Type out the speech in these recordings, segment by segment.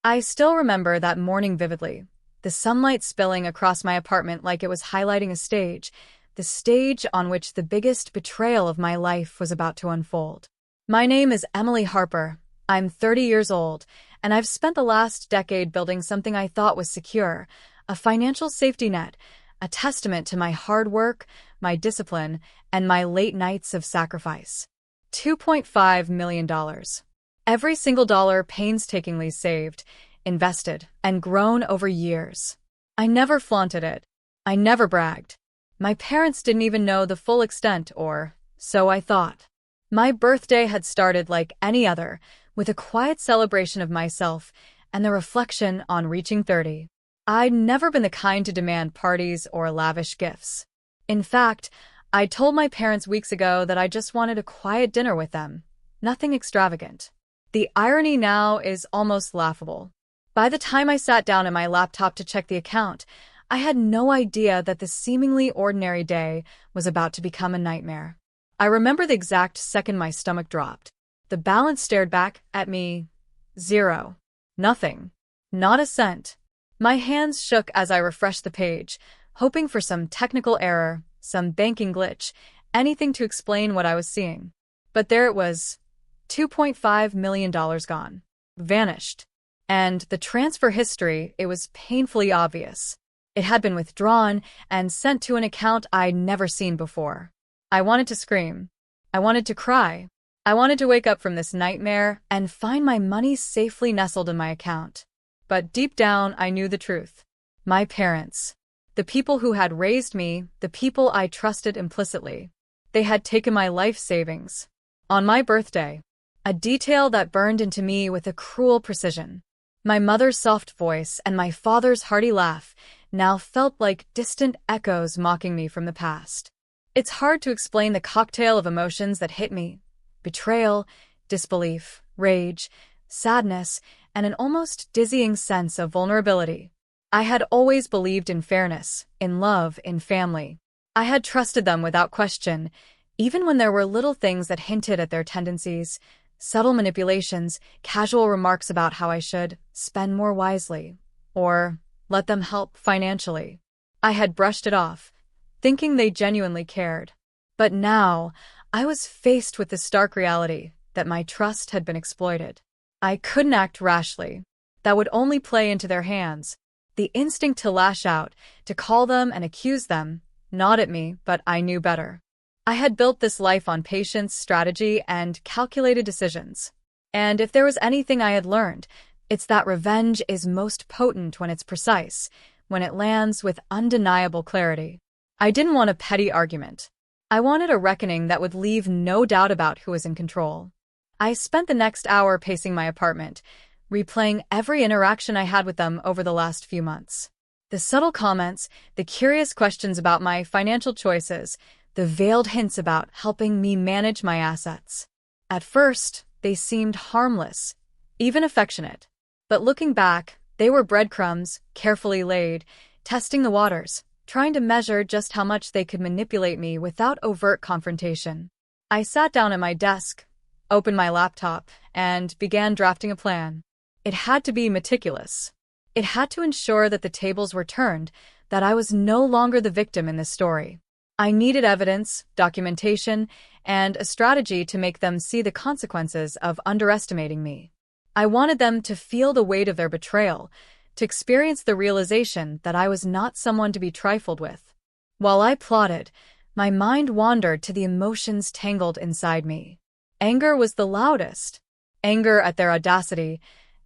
I still remember that morning vividly, the sunlight spilling across my apartment like it was highlighting a stage, the stage on which the biggest betrayal of my life was about to unfold. My name is Emily Harper. I'm 30 years old, and I've spent the last decade building something I thought was secure, a financial safety net, a testament to my hard work, my discipline, and my late nights of sacrifice. $2.5 million. Every single dollar painstakingly saved, invested, and grown over years. I never flaunted it. I never bragged. My parents didn't even know the full extent, or so I thought. My birthday had started like any other, with a quiet celebration of myself and the reflection on reaching 30. I'd never been the kind to demand parties or lavish gifts. In fact, I told my parents weeks ago that I just wanted a quiet dinner with them. Nothing extravagant. The irony now is almost laughable. By the time I sat down at my laptop to check the account, I had no idea that this seemingly ordinary day was about to become a nightmare. I remember the exact second my stomach dropped. The balance stared back at me. Zero. Nothing. Not a cent. My hands shook as I refreshed the page, hoping for some technical error, some banking glitch, anything to explain what I was seeing. But there it was. $2.5 million gone. Vanished. And the transfer history, it was painfully obvious. It had been withdrawn and sent to an account I'd never seen before. I wanted to scream. I wanted to cry. I wanted to wake up from this nightmare and find my money safely nestled in my account. But deep down, I knew the truth. My parents. The people who had raised me, the people I trusted implicitly. They had taken my life savings. On my birthday. A detail that burned into me with a cruel precision. My mother's soft voice and my father's hearty laugh now felt like distant echoes mocking me from the past. It's hard to explain the cocktail of emotions that hit me. Betrayal, disbelief, rage, sadness, and an almost dizzying sense of vulnerability. I had always believed in fairness, in love, in family. I had trusted them without question, even when there were little things that hinted at their tendencies, subtle manipulations, casual remarks about how I should spend more wisely, or let them help financially. I had brushed it off, thinking they genuinely cared. But now, I was faced with the stark reality that my trust had been exploited. I couldn't act rashly. That would only play into their hands. The instinct to lash out, to call them and accuse them, not at me, but I knew better. I had built this life on patience, strategy, and calculated decisions. And if there was anything I had learned, it's that revenge is most potent when it's precise, when it lands with undeniable clarity. I didn't want a petty argument. I wanted a reckoning that would leave no doubt about who was in control. I spent the next hour pacing my apartment, replaying every interaction I had with them over the last few months. The subtle comments, the curious questions about my financial choices, the veiled hints about helping me manage my assets. At first, they seemed harmless, even affectionate. But looking back, they were breadcrumbs, carefully laid, testing the waters, trying to measure just how much they could manipulate me without overt confrontation. I sat down at my desk, opened my laptop, and began drafting a plan. It had to be meticulous. It had to ensure that the tables were turned, that I was no longer the victim in this story. I needed evidence, documentation, and a strategy to make them see the consequences of underestimating me. I wanted them to feel the weight of their betrayal, to experience the realization that I was not someone to be trifled with. While I plotted, my mind wandered to the emotions tangled inside me. Anger was the loudest. Anger at their audacity,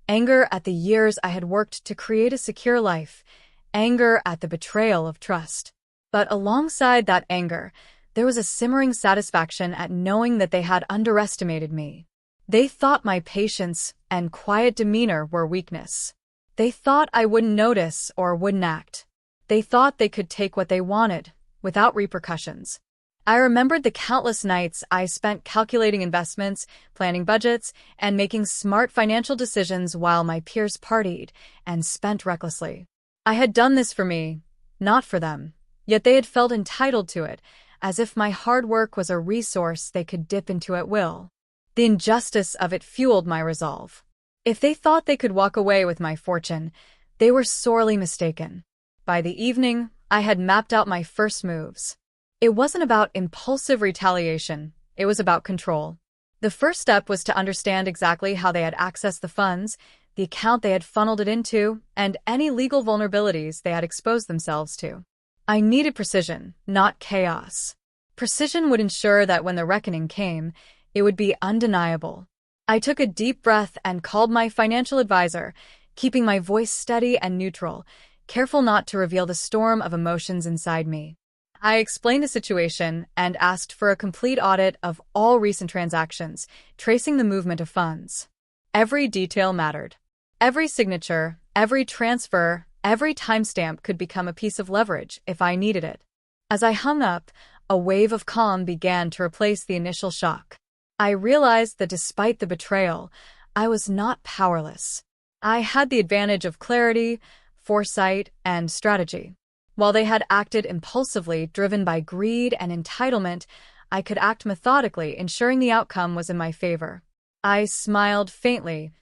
anger at the years I had worked to create a secure life, anger at the betrayal of trust. But alongside that anger, there was a simmering satisfaction at knowing that they had underestimated me. They thought my patience and quiet demeanor were weakness. They thought I wouldn't notice or wouldn't act. They thought they could take what they wanted, without repercussions. I remembered the countless nights I spent calculating investments, planning budgets, and making smart financial decisions while my peers partied and spent recklessly. I had done this for me, not for them. Yet they had felt entitled to it, as if my hard work was a resource they could dip into at will. The injustice of it fueled my resolve. If they thought they could walk away with my fortune, they were sorely mistaken. By the evening, I had mapped out my first moves. It wasn't about impulsive retaliation, it was about control. The first step was to understand exactly how they had accessed the funds, the account they had funneled it into, and any legal vulnerabilities they had exposed themselves to. I needed precision, not chaos. Precision would ensure that when the reckoning came, it would be undeniable. I took a deep breath and called my financial advisor, keeping my voice steady and neutral, careful not to reveal the storm of emotions inside me. I explained the situation and asked for a complete audit of all recent transactions, tracing the movement of funds. Every detail mattered. Every signature, every transfer, every timestamp could become a piece of leverage if I needed it. As I hung up, a wave of calm began to replace the initial shock. I realized that despite the betrayal, I was not powerless. I had the advantage of clarity, foresight, and strategy. While they had acted impulsively, driven by greed and entitlement, I could act methodically, ensuring the outcome was in my favor. I smiled faintly,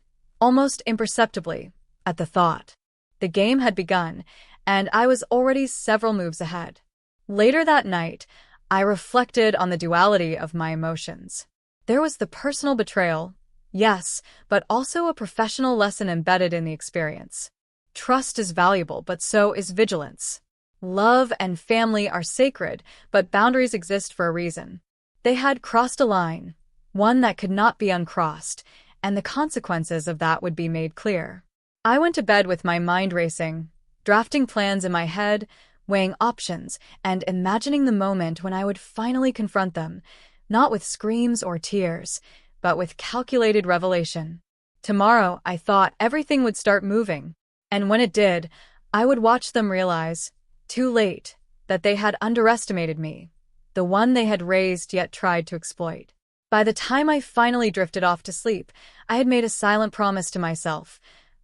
almost imperceptibly, at the thought. The game had begun, and I was already several moves ahead. Later that night, I reflected on the duality of my emotions. There was the personal betrayal, yes, but also a professional lesson embedded in the experience. Trust is valuable, but so is vigilance. Love and family are sacred, but boundaries exist for a reason. They had crossed a line, one that could not be uncrossed, and the consequences of that would be made clear. I went to bed with my mind racing, drafting plans in my head, weighing options, and imagining the moment when I would finally confront them, not with screams or tears, but with calculated revelation. Tomorrow, I thought, everything would start moving, and when it did, I would watch them realize, too late, that they had underestimated me, the one they had raised yet tried to exploit. By the time I finally drifted off to sleep, I had made a silent promise to myself.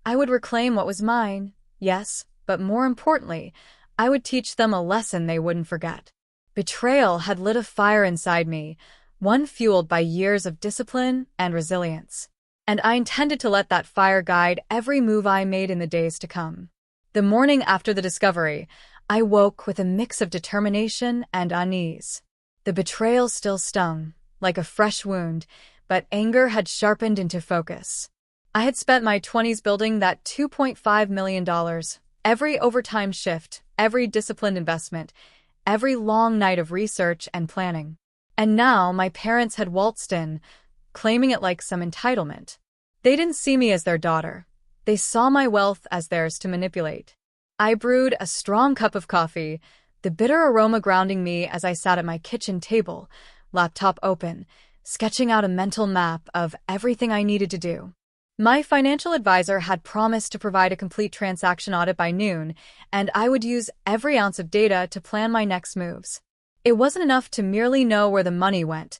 I would reclaim what was mine, yes, but more importantly, I would teach them a lesson they wouldn't forget. Betrayal had lit a fire inside me, one fueled by years of discipline and resilience. And I intended to let that fire guide every move I made in the days to come. The morning after the discovery, I woke with a mix of determination and unease. The betrayal still stung, like a fresh wound, but anger had sharpened into focus. I had spent my 20s building that $2.5 million, every overtime shift, every disciplined investment, every long night of research and planning. And now my parents had waltzed in, claiming it like some entitlement. They didn't see me as their daughter. They saw my wealth as theirs to manipulate. I brewed a strong cup of coffee, the bitter aroma grounding me as I sat at my kitchen table, laptop open, sketching out a mental map of everything I needed to do. My financial advisor had promised to provide a complete transaction audit by noon, and I would use every ounce of data to plan my next moves. It wasn't enough to merely know where the money went.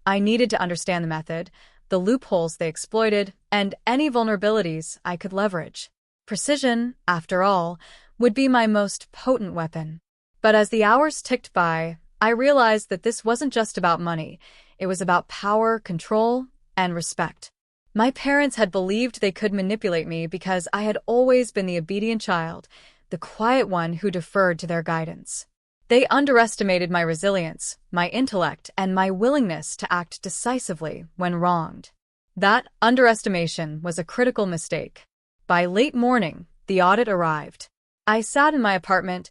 I needed to understand the method, the loopholes they exploited, and any vulnerabilities I could leverage. Precision, after all, would be my most potent weapon. But as the hours ticked by, I realized that this wasn't just about money. It was about power, control, and respect. My parents had believed they could manipulate me because I had always been the obedient child, the quiet one who deferred to their guidance. They underestimated my resilience, my intellect, and my willingness to act decisively when wronged. That underestimation was a critical mistake. By late morning, the audit arrived. I sat in my apartment,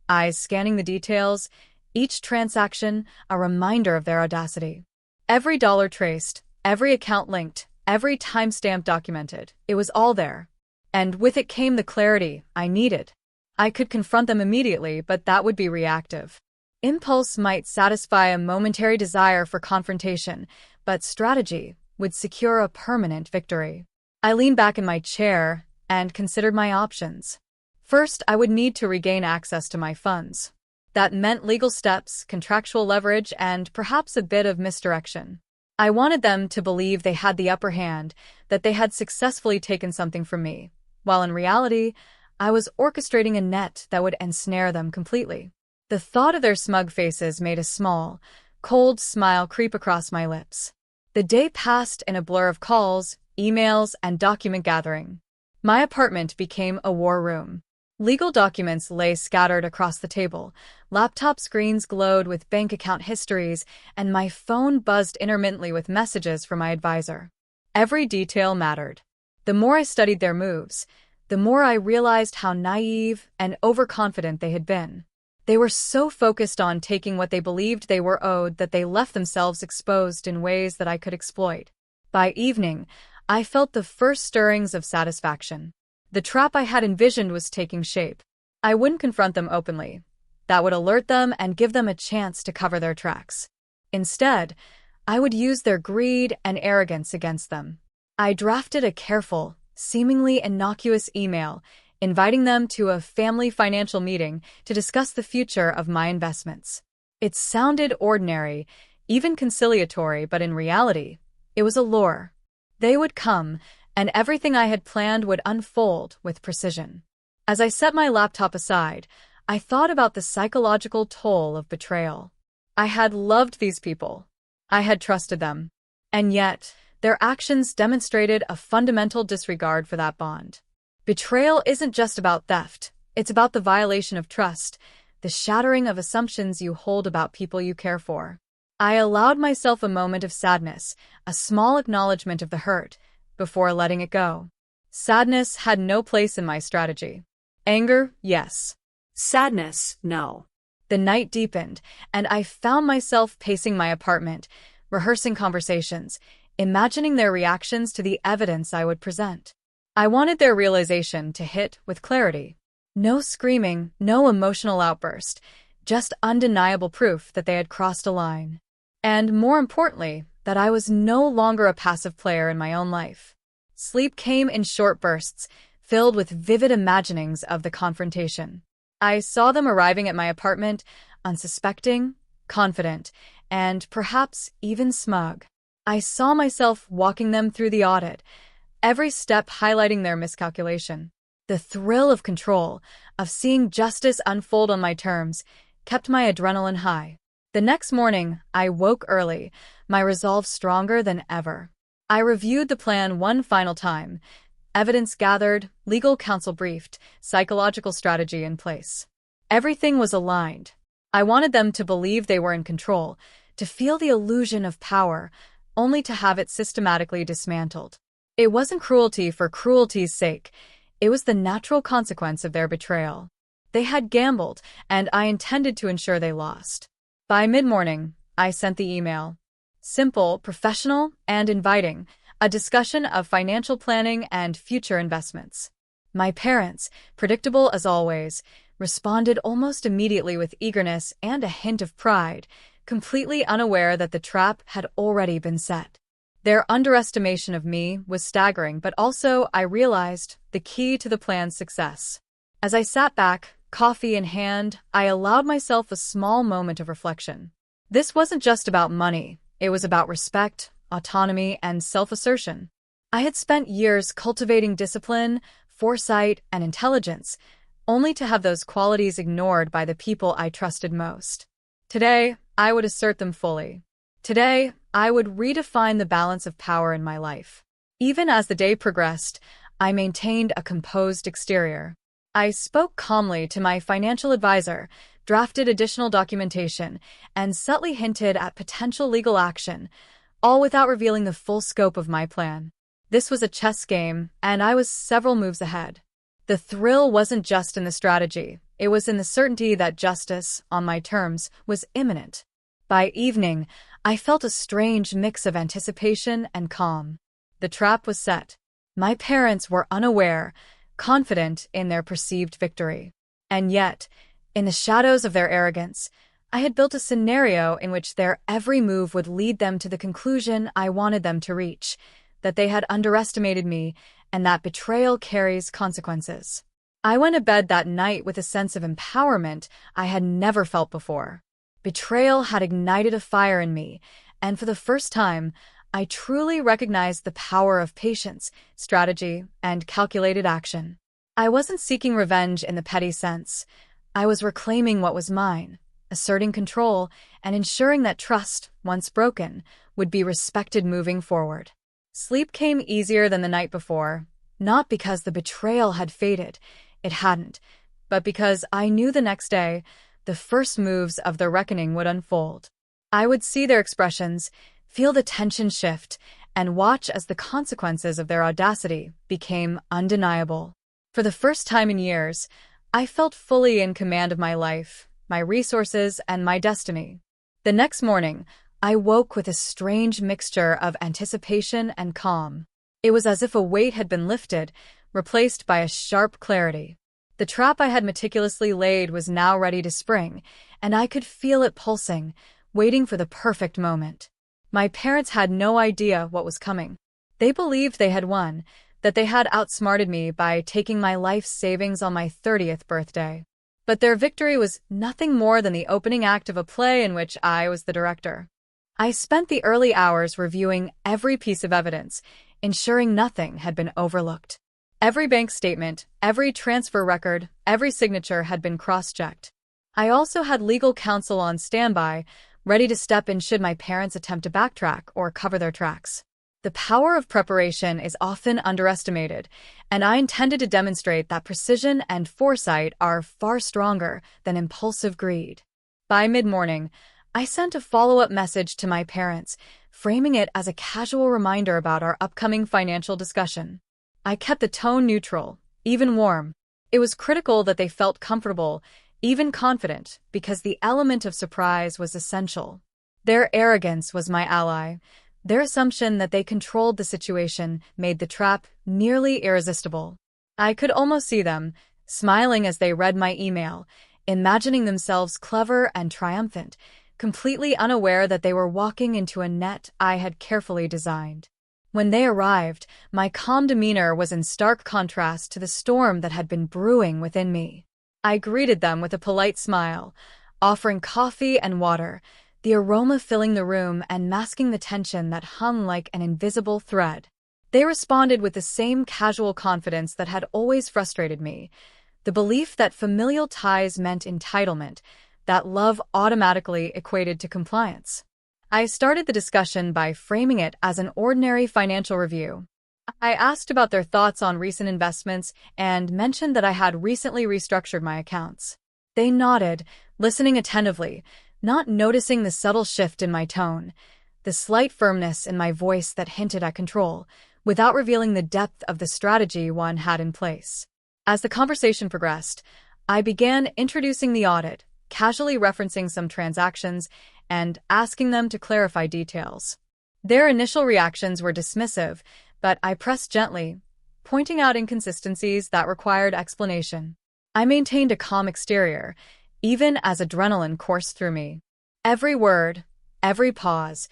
eyes scanning the details, each transaction a reminder of their audacity. Every dollar traced, every account linked, every timestamp documented. It was all there. And with it came the clarity I needed. I could confront them immediately, but that would be reactive. Impulse might satisfy a momentary desire for confrontation, but strategy would secure a permanent victory. I leaned back in my chair and considered my options. First, I would need to regain access to my funds. That meant legal steps, contractual leverage, and perhaps a bit of misdirection. I wanted them to believe they had the upper hand, that they had successfully taken something from me, while in reality, I was orchestrating a net that would ensnare them completely. The thought of their smug faces made a small, cold smile creep across my lips. The day passed in a blur of calls, emails, and document gathering. My apartment became a war room. Legal documents lay scattered across the table, laptop screens glowed with bank account histories, and my phone buzzed intermittently with messages from my advisor. Every detail mattered. The more I studied their moves, the more I realized how naive and overconfident they had been. They were so focused on taking what they believed they were owed that they left themselves exposed in ways that I could exploit. By evening, I felt the first stirrings of satisfaction. The trap I had envisioned was taking shape. I wouldn't confront them openly. That would alert them and give them a chance to cover their tracks. Instead, I would use their greed and arrogance against them. I drafted a careful, seemingly innocuous email, inviting them to a family financial meeting to discuss the future of my investments. It sounded ordinary, even conciliatory, but in reality, it was a lure. They would come, and everything I had planned would unfold with precision. As I set my laptop aside, I thought about the psychological toll of betrayal. I had loved these people. I had trusted them. And yet, their actions demonstrated a fundamental disregard for that bond. Betrayal isn't just about theft. It's about the violation of trust, the shattering of assumptions you hold about people you care for. I allowed myself a moment of sadness, a small acknowledgement of the hurt, before letting it go. Sadness had no place in my strategy. Anger, yes. Sadness, no. The night deepened, and I found myself pacing my apartment, rehearsing conversations, imagining their reactions to the evidence I would present. I wanted their realization to hit with clarity. No screaming, no emotional outburst, just undeniable proof that they had crossed a line. And more importantly, that I was no longer a passive player in my own life. Sleep came in short bursts, filled with vivid imaginings of the confrontation. I saw them arriving at my apartment, unsuspecting, confident, and perhaps even smug. I saw myself walking them through the audit, every step highlighting their miscalculation. The thrill of control, of seeing justice unfold on my terms, kept my adrenaline high. The next morning, I woke early, my resolve stronger than ever. I reviewed the plan one final time, evidence gathered, legal counsel briefed, psychological strategy in place. Everything was aligned. I wanted them to believe they were in control, to feel the illusion of power, only to have it systematically dismantled. It wasn't cruelty for cruelty's sake. It was the natural consequence of their betrayal. They had gambled, and I intended to ensure they lost. By mid-morning, I sent the email. Simple, professional, and inviting, a discussion of financial planning and future investments. My parents, predictable as always, responded almost immediately with eagerness and a hint of pride, completely unaware that the trap had already been set. Their underestimation of me was staggering, but also, I realized, the key to the plan's success. As I sat back, coffee in hand, I allowed myself a small moment of reflection. This wasn't just about money. It was about respect, autonomy, and self-assertion. I had spent years cultivating discipline, foresight, and intelligence, only to have those qualities ignored by the people I trusted most. Today, I would assert them fully. Today, I would redefine the balance of power in my life. Even as the day progressed, I maintained a composed exterior. I spoke calmly to my financial advisor, drafted additional documentation, and subtly hinted at potential legal action, all without revealing the full scope of my plan. This was a chess game, and I was several moves ahead. The thrill wasn't just in the strategy, it was in the certainty that justice, on my terms, was imminent. By evening, I felt a strange mix of anticipation and calm. The trap was set. My parents were unaware, confident in their perceived victory. And yet, in the shadows of their arrogance, I had built a scenario in which their every move would lead them to the conclusion I wanted them to reach, that they had underestimated me and that betrayal carries consequences. I went to bed that night with a sense of empowerment I had never felt before. Betrayal had ignited a fire in me, and for the first time, I truly recognized the power of patience, strategy, and calculated action. I wasn't seeking revenge in the petty sense. I was reclaiming what was mine, asserting control, and ensuring that trust, once broken, would be respected moving forward. Sleep came easier than the night before, not because the betrayal had faded, it hadn't, but because I knew the next day, the first moves of the reckoning would unfold. I would see their expressions, feel the tension shift, and watch as the consequences of their audacity became undeniable. For the first time in years, I felt fully in command of my life, my resources, and my destiny. The next morning, I woke with a strange mixture of anticipation and calm. It was as if a weight had been lifted, replaced by a sharp clarity. The trap I had meticulously laid was now ready to spring, and I could feel it pulsing, waiting for the perfect moment. My parents had no idea what was coming. They believed they had won, that they had outsmarted me by taking my life savings on my 30th birthday. But their victory was nothing more than the opening act of a play in which I was the director. I spent the early hours reviewing every piece of evidence, ensuring nothing had been overlooked. Every bank statement, every transfer record, every signature had been cross-checked. I also had legal counsel on standby, ready to step in should my parents attempt to backtrack or cover their tracks. The power of preparation is often underestimated, and I intended to demonstrate that precision and foresight are far stronger than impulsive greed. By mid-morning, I sent a follow-up message to my parents, framing it as a casual reminder about our upcoming financial discussion. I kept the tone neutral, even warm. It was critical that they felt comfortable, even confident, because the element of surprise was essential. Their arrogance was my ally. Their assumption that they controlled the situation made the trap nearly irresistible. I could almost see them, smiling as they read my email, imagining themselves clever and triumphant, completely unaware that they were walking into a net I had carefully designed. When they arrived, my calm demeanor was in stark contrast to the storm that had been brewing within me. I greeted them with a polite smile, offering coffee and water, the aroma filling the room and masking the tension that hung like an invisible thread. They responded with the same casual confidence that had always frustrated me, the belief that familial ties meant entitlement, that love automatically equated to compliance. I started the discussion by framing it as an ordinary financial review. I asked about their thoughts on recent investments and mentioned that I had recently restructured my accounts. They nodded, listening attentively, not noticing the subtle shift in my tone, the slight firmness in my voice that hinted at control, without revealing the depth of the strategy one had in place. As the conversation progressed, I began introducing the audit, casually referencing some transactions, and asking them to clarify details. Their initial reactions were dismissive, but I pressed gently, pointing out inconsistencies that required explanation. I maintained a calm exterior, even as adrenaline coursed through me. Every word, every pause,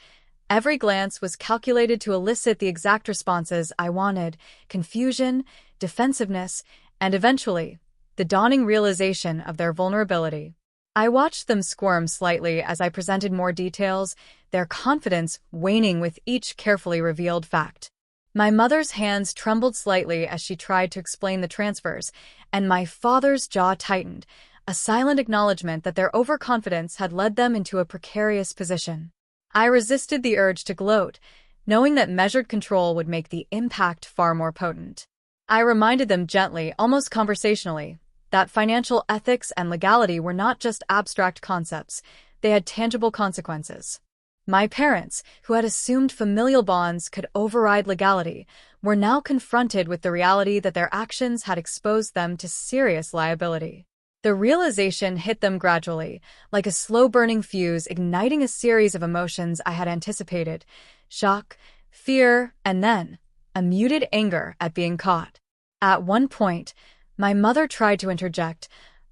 every glance was calculated to elicit the exact responses I wanted: confusion, defensiveness, and eventually, the dawning realization of their vulnerability. I watched them squirm slightly as I presented more details, their confidence waning with each carefully revealed fact. My mother's hands trembled slightly as she tried to explain the transfers, and my father's jaw tightened, a silent acknowledgement that their overconfidence had led them into a precarious position. I resisted the urge to gloat, knowing that measured control would make the impact far more potent. I reminded them gently, almost conversationally, that financial ethics and legality were not just abstract concepts, they had tangible consequences. My parents, who had assumed familial bonds could override legality, were now confronted with the reality that their actions had exposed them to serious liability. The realization hit them gradually, like a slow-burning fuse igniting a series of emotions I had anticipated: shock, fear, and then a muted anger at being caught. At one point, my mother tried to interject,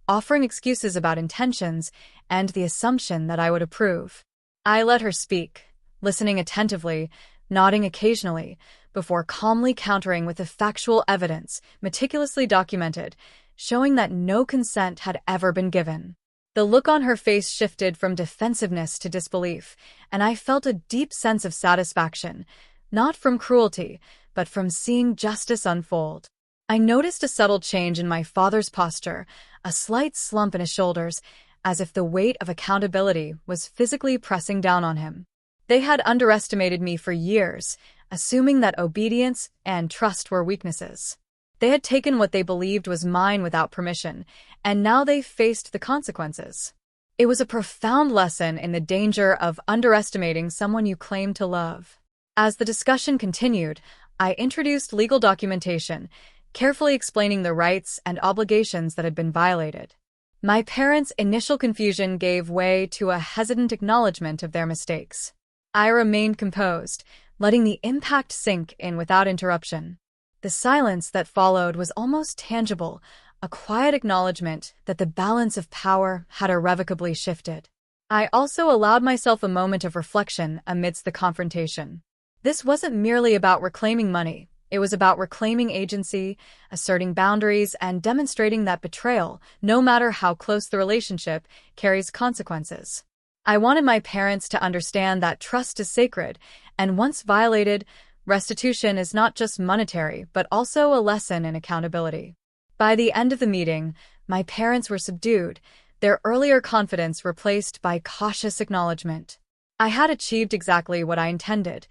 offering excuses about intentions and the assumption that I would approve. I let her speak, listening attentively, nodding occasionally, before calmly countering with the factual evidence, meticulously documented, showing that no consent had ever been given. The look on her face shifted from defensiveness to disbelief, and I felt a deep sense of satisfaction, not from cruelty, but from seeing justice unfold. I noticed a subtle change in my father's posture, a slight slump in his shoulders, as if the weight of accountability was physically pressing down on him. They had underestimated me for years, assuming that obedience and trust were weaknesses. They had taken what they believed was mine without permission, and now they faced the consequences. It was a profound lesson in the danger of underestimating someone you claim to love. As the discussion continued, I introduced legal documentation, carefully explaining the rights and obligations that had been violated. My parents' initial confusion gave way to a hesitant acknowledgement of their mistakes. I remained composed, letting the impact sink in without interruption. The silence that followed was almost tangible, a quiet acknowledgement that the balance of power had irrevocably shifted. I also allowed myself a moment of reflection amidst the confrontation. This wasn't merely about reclaiming money. It was about reclaiming agency, asserting boundaries, and demonstrating that betrayal, no matter how close the relationship, carries consequences. I wanted my parents to understand that trust is sacred, and once violated, restitution is not just monetary, but also a lesson in accountability. By the end of the meeting, my parents were subdued, their earlier confidence replaced by cautious acknowledgement. I had achieved exactly what I intended.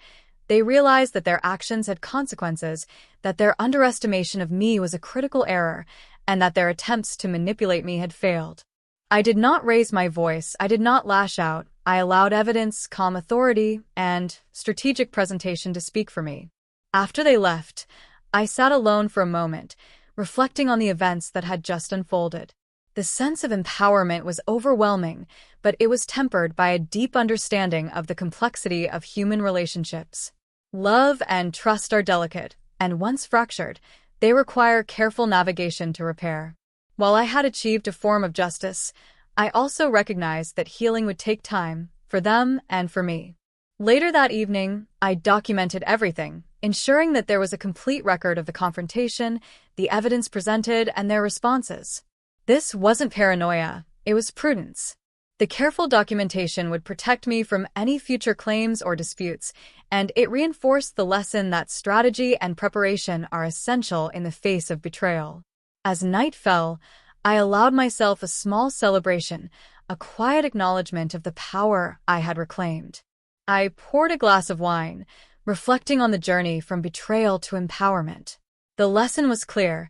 They realized that their actions had consequences, that their underestimation of me was a critical error, and that their attempts to manipulate me had failed. I did not raise my voice, I did not lash out, I allowed evidence, calm authority, and strategic presentation to speak for me. After they left, I sat alone for a moment, reflecting on the events that had just unfolded. The sense of empowerment was overwhelming, but it was tempered by a deep understanding of the complexity of human relationships. Love and trust are delicate, and once fractured, they require careful navigation to repair. While I had achieved a form of justice, I also recognized that healing would take time, for them and for me. Later that evening, I documented everything, ensuring that there was a complete record of the confrontation, the evidence presented, and their responses. This wasn't paranoia, it was prudence. The careful documentation would protect me from any future claims or disputes, and it reinforced the lesson that strategy and preparation are essential in the face of betrayal. As night fell, I allowed myself a small celebration, a quiet acknowledgement of the power I had reclaimed. I poured a glass of wine, reflecting on the journey from betrayal to empowerment. The lesson was clear: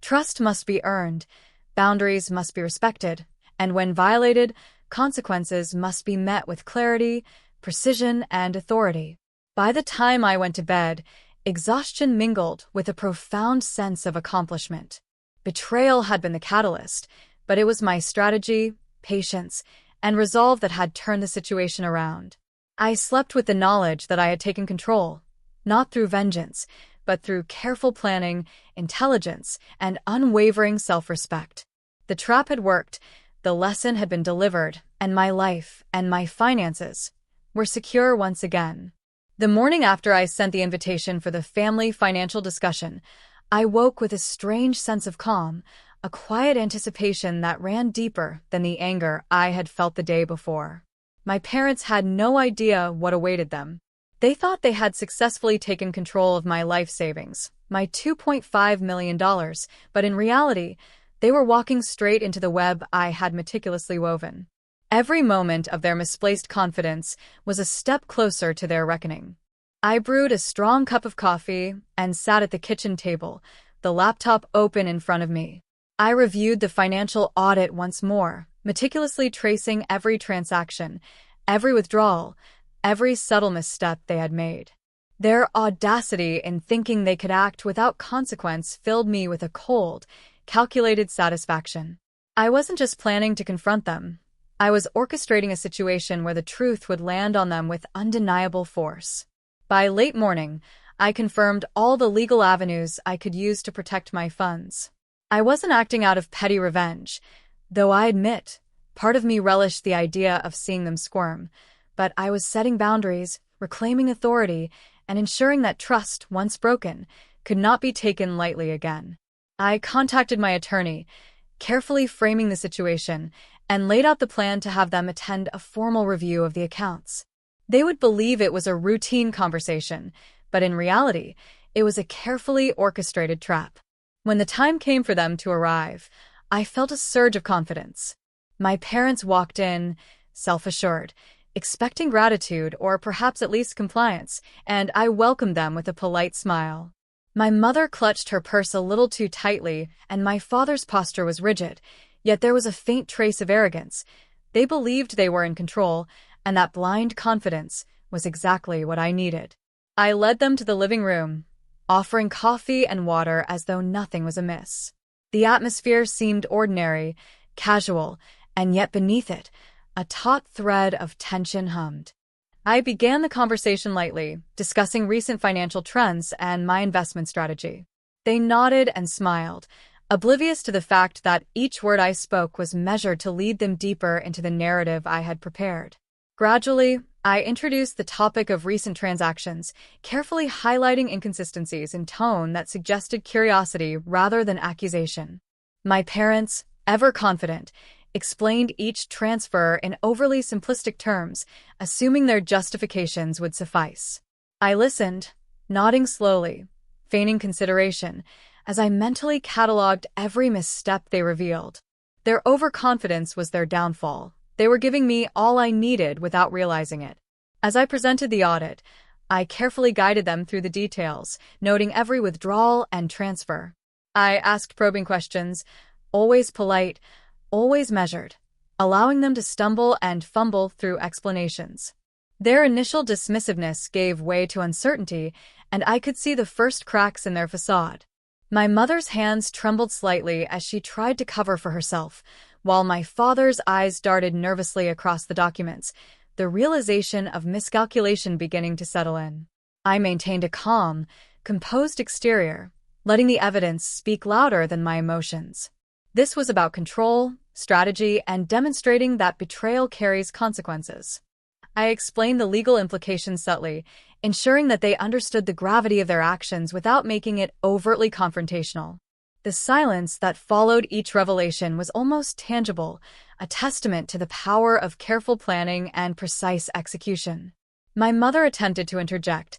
trust must be earned, boundaries must be respected, and when violated, consequences must be met with clarity, precision, and authority. By the time I went to bed, exhaustion mingled with a profound sense of accomplishment. Betrayal had been the catalyst, but it was my strategy, patience, and resolve that had turned the situation around. I slept with the knowledge that I had taken control, not through vengeance, but through careful planning, intelligence, and unwavering self-respect. The trap had worked, the lesson had been delivered, and my life and my finances were secure once again. The morning after I sent the invitation for the family financial discussion, I woke with a strange sense of calm, a quiet anticipation that ran deeper than the anger I had felt the day before. My parents had no idea what awaited them. They thought they had successfully taken control of my life savings, my $2.5 million, but in reality, they were walking straight into the web I had meticulously woven. Every moment of their misplaced confidence was a step closer to their reckoning. I brewed a strong cup of coffee and sat at the kitchen table, the laptop open in front of me. I reviewed the financial audit once more, meticulously tracing every transaction, every withdrawal, every subtle misstep they had made. Their audacity in thinking they could act without consequence filled me with a cold, calculated satisfaction. I wasn't just planning to confront them. I was orchestrating a situation where the truth would land on them with undeniable force. By late morning, I confirmed all the legal avenues I could use to protect my funds. I wasn't acting out of petty revenge, though I admit, part of me relished the idea of seeing them squirm, but I was setting boundaries, reclaiming authority, and ensuring that trust, once broken, could not be taken lightly again. I contacted my attorney, carefully framing the situation, and laid out the plan to have them attend a formal review of the accounts. They would believe it was a routine conversation, but in reality, it was a carefully orchestrated trap. When the time came for them to arrive, I felt a surge of confidence. My parents walked in, self-assured, expecting gratitude or perhaps at least compliance, and I welcomed them with a polite smile. My mother clutched her purse a little too tightly, and my father's posture was rigid, yet there was a faint trace of arrogance. They believed they were in control, and that blind confidence was exactly what I needed. I led them to the living room, offering coffee and water as though nothing was amiss. The atmosphere seemed ordinary, casual, and yet beneath it, a taut thread of tension hummed. I began the conversation lightly, discussing recent financial trends and my investment strategy. They nodded and smiled, oblivious to the fact that each word I spoke was measured to lead them deeper into the narrative I had prepared. Gradually, I introduced the topic of recent transactions, carefully highlighting inconsistencies in tone that suggested curiosity rather than accusation. My parents, ever confident, explained each transfer in overly simplistic terms, assuming their justifications would suffice. I listened, nodding slowly, feigning consideration, as I mentally cataloged every misstep they revealed. Their overconfidence was their downfall. They were giving me all I needed without realizing it. As I presented the audit, I carefully guided them through the details, noting every withdrawal and transfer. I asked probing questions, always polite, always measured, allowing them to stumble and fumble through explanations. Their initial dismissiveness gave way to uncertainty, and I could see the first cracks in their facade. My mother's hands trembled slightly as she tried to cover for herself, while my father's eyes darted nervously across the documents, the realization of miscalculation beginning to settle in. I maintained a calm, composed exterior, letting the evidence speak louder than my emotions. This was about control, strategy, and demonstrating that betrayal carries consequences. I explained the legal implications subtly, ensuring that they understood the gravity of their actions without making it overtly confrontational. The silence that followed each revelation was almost tangible, a testament to the power of careful planning and precise execution. My mother attempted to interject,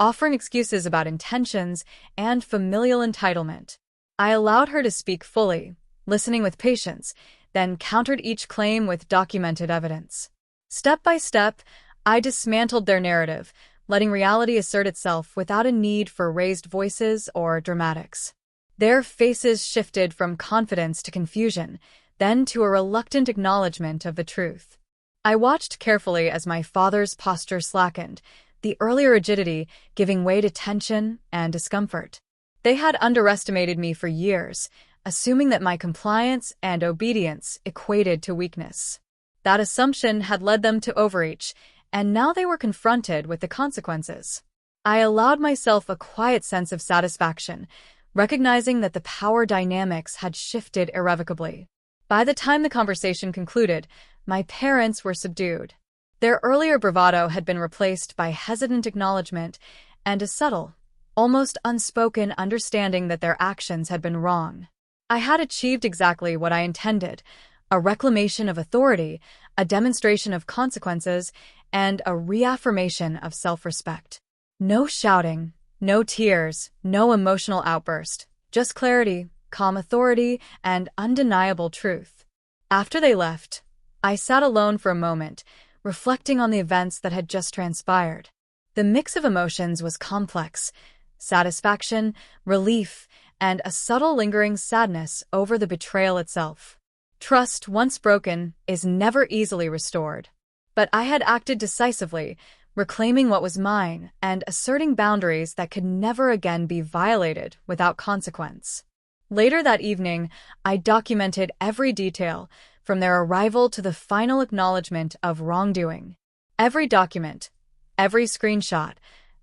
offering excuses about intentions and familial entitlement. I allowed her to speak fully, listening with patience, then countered each claim with documented evidence. Step by step, I dismantled their narrative, letting reality assert itself without a need for raised voices or dramatics. Their faces shifted from confidence to confusion, then to a reluctant acknowledgement of the truth. I watched carefully as my father's posture slackened, the earlier rigidity giving way to tension and discomfort. They had underestimated me for years, assuming that my compliance and obedience equated to weakness. That assumption had led them to overreach, and now they were confronted with the consequences. I allowed myself a quiet sense of satisfaction, recognizing that the power dynamics had shifted irrevocably. By the time the conversation concluded, my parents were subdued. Their earlier bravado had been replaced by hesitant acknowledgement and a subtle, almost unspoken understanding that their actions had been wrong. I had achieved exactly what I intended, a reclamation of authority, a demonstration of consequences, and a reaffirmation of self-respect. No shouting, no tears, no emotional outburst, just clarity, calm authority, and undeniable truth. After they left, I sat alone for a moment, reflecting on the events that had just transpired. The mix of emotions was complex: satisfaction, relief, and a subtle lingering sadness over the betrayal itself. Trust, once broken, is never easily restored. But I had acted decisively, reclaiming what was mine and asserting boundaries that could never again be violated without consequence. Later that evening, I documented every detail, from their arrival to the final acknowledgement of wrongdoing. Every document, every screenshot,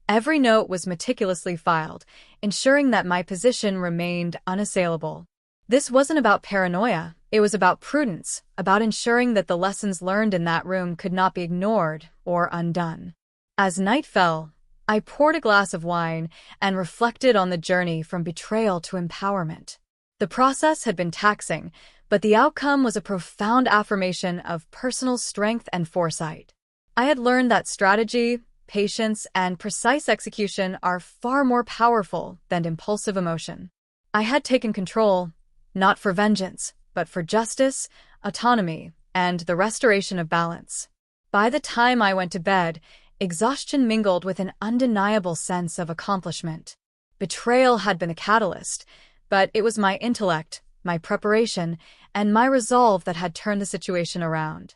every note was meticulously filed, ensuring that my position remained unassailable. This wasn't about paranoia. It was about prudence, about ensuring that the lessons learned in that room could not be ignored or undone. As night fell, I poured a glass of wine and reflected on the journey from betrayal to empowerment. The process had been taxing, but the outcome was a profound affirmation of personal strength and foresight. I had learned that strategy, patience, and precise execution are far more powerful than impulsive emotion. I had taken control, not for vengeance, but for justice, autonomy, and the restoration of balance. By the time I went to bed, exhaustion mingled with an undeniable sense of accomplishment. Betrayal had been a catalyst, but it was my intellect, my preparation, and my resolve that had turned the situation around.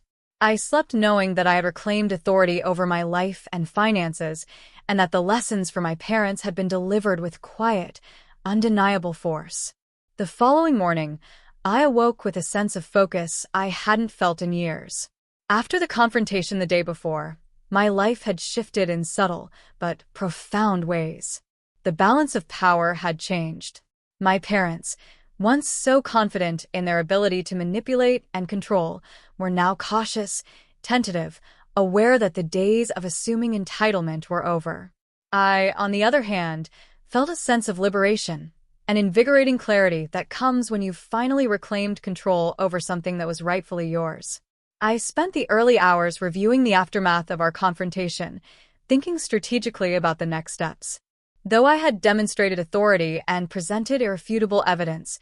I slept knowing that I had reclaimed authority over my life and finances, and that the lessons from my parents had been delivered with quiet, undeniable force. The following morning, I awoke with a sense of focus I hadn't felt in years. After the confrontation the day before, my life had shifted in subtle but profound ways. The balance of power had changed. My parents, once so confident in their ability to manipulate and control, were now cautious, tentative, aware that the days of assuming entitlement were over. I, on the other hand, felt a sense of liberation, an invigorating clarity that comes when you've finally reclaimed control over something that was rightfully yours. I spent the early hours reviewing the aftermath of our confrontation, thinking strategically about the next steps. Though I had demonstrated authority and presented irrefutable evidence,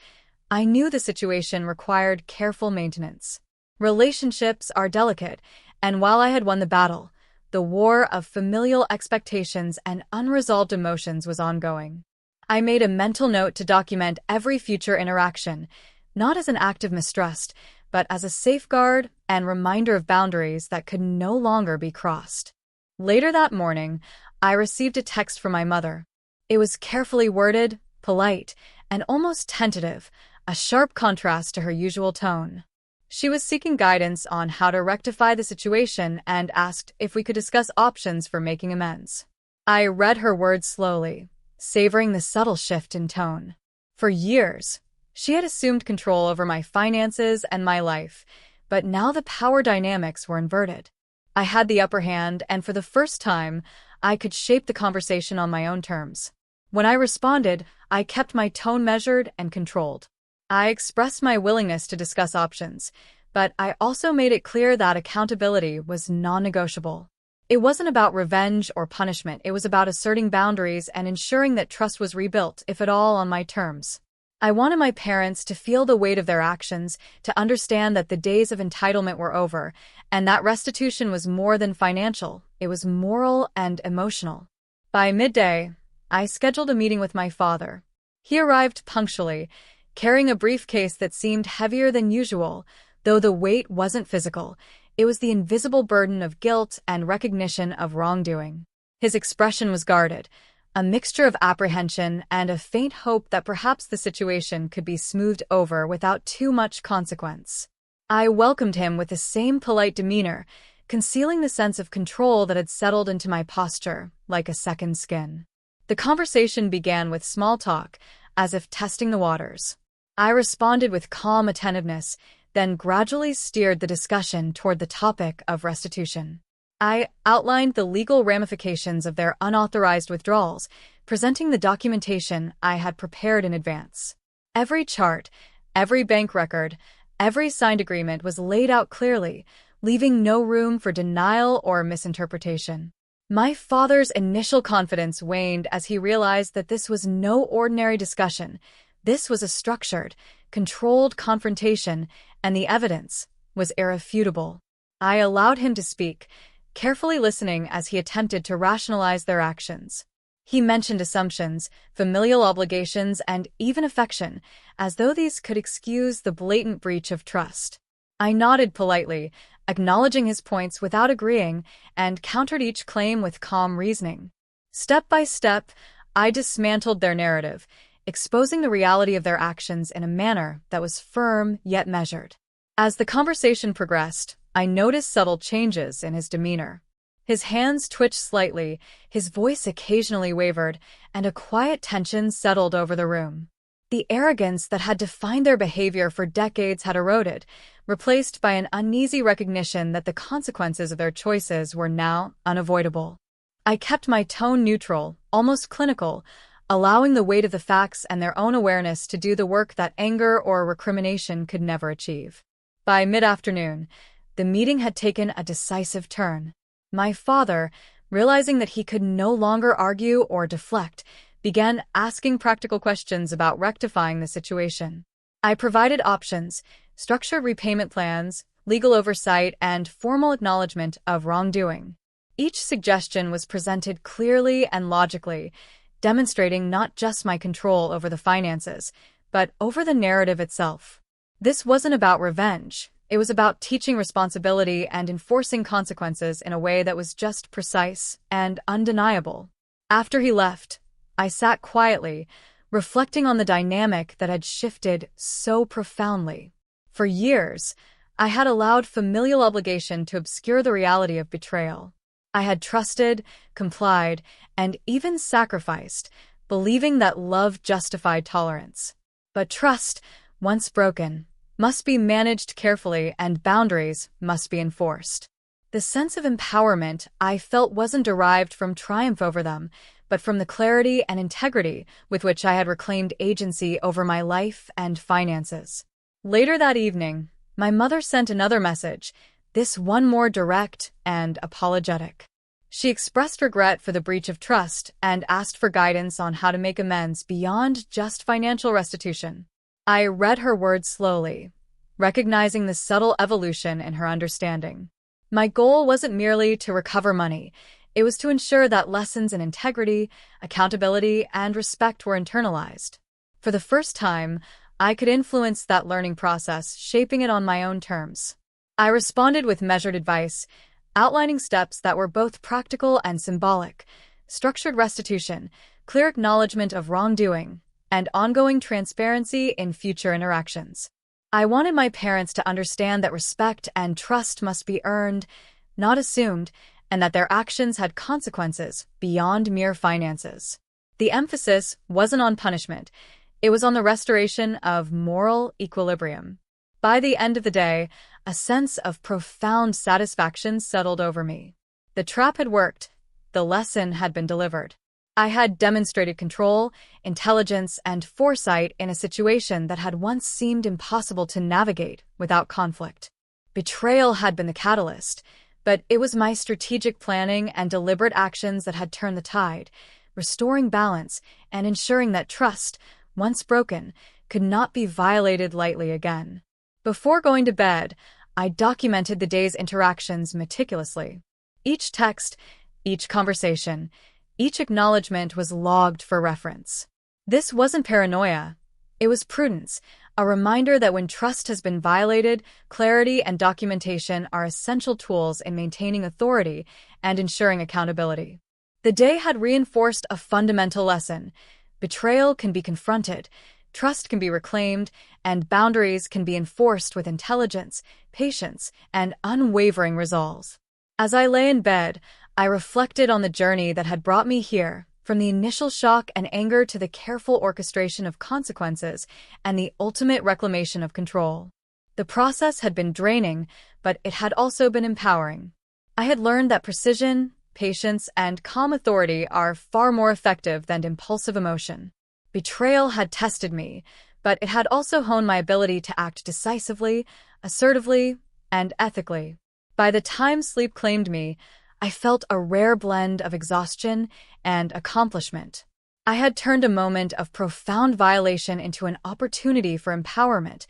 I knew the situation required careful maintenance. Relationships are delicate, and while I had won the battle, the war of familial expectations and unresolved emotions was ongoing. I made a mental note to document every future interaction, not as an act of mistrust, but as a safeguard and reminder of boundaries that could no longer be crossed. Later that morning, I received a text from my mother. It was carefully worded, polite, and almost tentative, a sharp contrast to her usual tone. She was seeking guidance on how to rectify the situation and asked if we could discuss options for making amends. I read her words slowly, savoring the subtle shift in tone. For years, she had assumed control over my finances and my life, but now the power dynamics were inverted. I had the upper hand, and for the first time, I could shape the conversation on my own terms. When I responded, I kept my tone measured and controlled. I expressed my willingness to discuss options, but I also made it clear that accountability was non-negotiable. It wasn't about revenge or punishment, it was about asserting boundaries and ensuring that trust was rebuilt, if at all, on my terms. I wanted my parents to feel the weight of their actions, to understand that the days of entitlement were over, and that restitution was more than financial, it was moral and emotional. By midday, I scheduled a meeting with my father. He arrived punctually, carrying a briefcase that seemed heavier than usual, though the weight wasn't physical. It was the invisible burden of guilt and recognition of wrongdoing. His expression was guarded, a mixture of apprehension and a faint hope that perhaps the situation could be smoothed over without too much consequence. I welcomed him with the same polite demeanor, concealing the sense of control that had settled into my posture, like a second skin. The conversation began with small talk, as if testing the waters. I responded with calm attentiveness, then gradually steered the discussion toward the topic of restitution. I outlined the legal ramifications of their unauthorized withdrawals, presenting the documentation I had prepared in advance. Every chart, every bank record, every signed agreement was laid out clearly, leaving no room for denial or misinterpretation. My father's initial confidence waned as he realized that this was no ordinary discussion. This was a structured, controlled confrontation, and the evidence was irrefutable. I allowed him to speak, carefully listening as he attempted to rationalize their actions. He mentioned assumptions, familial obligations, and even affection, as though these could excuse the blatant breach of trust. I nodded politely, acknowledging his points without agreeing, and countered each claim with calm reasoning. Step by step, I dismantled their narrative, exposing the reality of their actions in a manner that was firm yet measured. As the conversation progressed, I noticed subtle changes in his demeanor. His hands twitched slightly, his voice occasionally wavered, and a quiet tension settled over the room. The arrogance that had defined their behavior for decades had eroded, replaced by an uneasy recognition that the consequences of their choices were now unavoidable. I kept my tone neutral, almost clinical, allowing the weight of the facts and their own awareness to do the work that anger or recrimination could never achieve. By mid-afternoon, the meeting had taken a decisive turn. My father, realizing that he could no longer argue or deflect, began asking practical questions about rectifying the situation. I provided options, structured repayment plans, legal oversight, and formal acknowledgement of wrongdoing. Each suggestion was presented clearly and logically, demonstrating not just my control over the finances, but over the narrative itself. This wasn't about revenge. It was about teaching responsibility and enforcing consequences in a way that was just precise and undeniable. After he left, I sat quietly, reflecting on the dynamic that had shifted so profoundly. For years, I had allowed familial obligation to obscure the reality of betrayal. I had trusted, complied, and even sacrificed, believing that love justified tolerance. But trust, once broken, must be managed carefully and boundaries must be enforced. The sense of empowerment I felt wasn't derived from triumph over them, but from the clarity and integrity with which I had reclaimed agency over my life and finances. Later that evening, my mother sent another message, this one more direct and apologetic. She expressed regret for the breach of trust and asked for guidance on how to make amends beyond just financial restitution. I read her words slowly, recognizing the subtle evolution in her understanding. My goal wasn't merely to recover money. It was to ensure that lessons in integrity, accountability, and respect were internalized. For the first time, I could influence that learning process, shaping it on my own terms. I responded with measured advice, outlining steps that were both practical and symbolic, structured restitution, clear acknowledgement of wrongdoing, and ongoing transparency in future interactions. I wanted my parents to understand that respect and trust must be earned, not assumed, and that their actions had consequences beyond mere finances. The emphasis wasn't on punishment. It was on the restoration of moral equilibrium. By the end of the day, a sense of profound satisfaction settled over me. The trap had worked. The lesson had been delivered. I had demonstrated control, intelligence, and foresight in a situation that had once seemed impossible to navigate without conflict. Betrayal had been the catalyst, but it was my strategic planning and deliberate actions that had turned the tide, restoring balance and ensuring that trust, once broken, could not be violated lightly again. Before going to bed, I documented the day's interactions meticulously. Each text, each conversation, each acknowledgement was logged for reference. This wasn't paranoia. It was prudence, a reminder that when trust has been violated, clarity and documentation are essential tools in maintaining authority and ensuring accountability. The day had reinforced a fundamental lesson. Betrayal can be confronted, trust can be reclaimed, and boundaries can be enforced with intelligence, patience, and unwavering resolve. As I lay in bed, I reflected on the journey that had brought me here, from the initial shock and anger to the careful orchestration of consequences and the ultimate reclamation of control. The process had been draining, but it had also been empowering. I had learned that precision, patience, and calm authority are far more effective than impulsive emotion. Betrayal had tested me, but it had also honed my ability to act decisively, assertively, and ethically. By the time sleep claimed me, I felt a rare blend of exhaustion and accomplishment. I had turned a moment of profound violation into an opportunity for empowerment,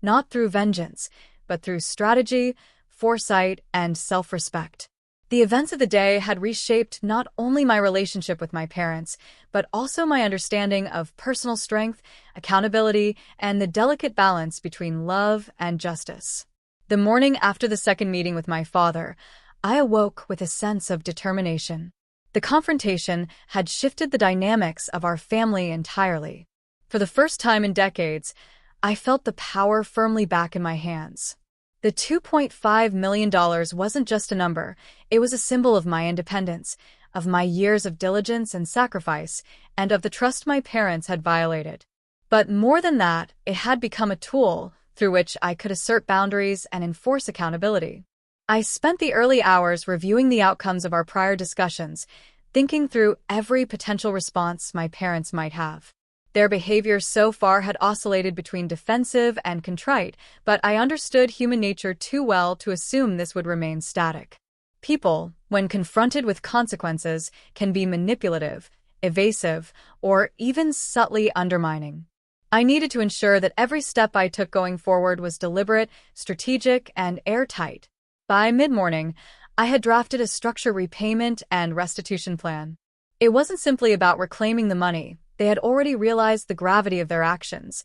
not through vengeance, but through strategy, foresight, and self-respect. The events of the day had reshaped not only my relationship with my parents, but also my understanding of personal strength, accountability, and the delicate balance between love and justice. The morning after the second meeting with my father, I awoke with a sense of determination. The confrontation had shifted the dynamics of our family entirely. For the first time in decades, I felt the power firmly back in my hands. The $2.5 million wasn't just a number, it was a symbol of my independence, of my years of diligence and sacrifice, and of the trust my parents had violated. But more than that, it had become a tool through which I could assert boundaries and enforce accountability. I spent the early hours reviewing the outcomes of our prior discussions, thinking through every potential response my parents might have. Their behavior so far had oscillated between defensive and contrite, but I understood human nature too well to assume this would remain static. People, when confronted with consequences, can be manipulative, evasive, or even subtly undermining. I needed to ensure that every step I took going forward was deliberate, strategic, and airtight. By mid-morning, I had drafted a structured repayment and restitution plan. It wasn't simply about reclaiming the money. They had already realized the gravity of their actions.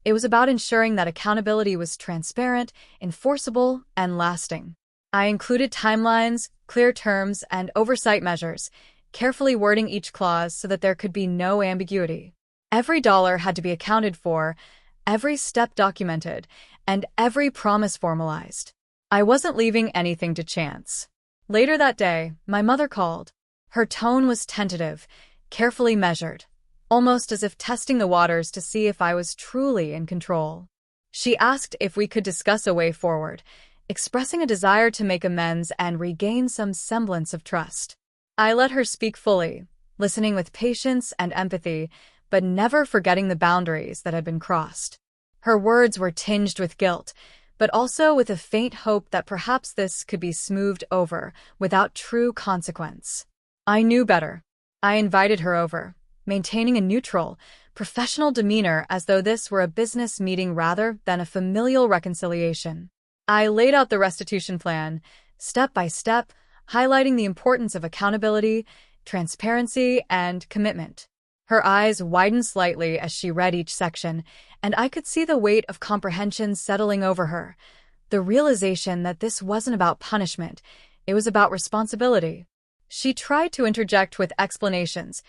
It was about ensuring that accountability was transparent, enforceable, and lasting. I included timelines, clear terms, and oversight measures, carefully wording each clause so that there could be no ambiguity. Every dollar had to be accounted for, every step documented, and every promise formalized. I wasn't leaving anything to chance. Later that day, my mother called. Her tone was tentative, carefully measured, almost as if testing the waters to see if I was truly in control. She asked if we could discuss a way forward, expressing a desire to make amends and regain some semblance of trust. I let her speak fully, listening with patience and empathy, but never forgetting the boundaries that had been crossed. Her words were tinged with guilt, but also with a faint hope that perhaps this could be smoothed over without true consequence. I knew better. I invited her over, maintaining a neutral, professional demeanor as though this were a business meeting rather than a familial reconciliation. I laid out the restitution plan, step by step, highlighting the importance of accountability, transparency, and commitment. Her eyes widened slightly as she read each section, and I could see the weight of comprehension settling over her. The realization that this wasn't about punishment, it was about responsibility. She tried to interject with explanations,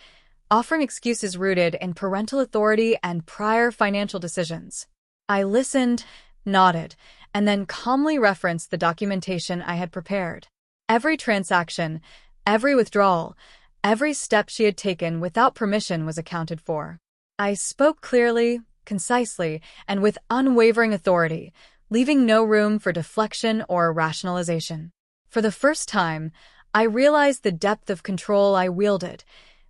offering excuses rooted in parental authority and prior financial decisions. I listened, nodded, and then calmly referenced the documentation I had prepared. Every transaction, every withdrawal, every step she had taken without permission was accounted for. I spoke clearly, concisely, and with unwavering authority, leaving no room for deflection or rationalization. For the first time, I realized the depth of control I wielded,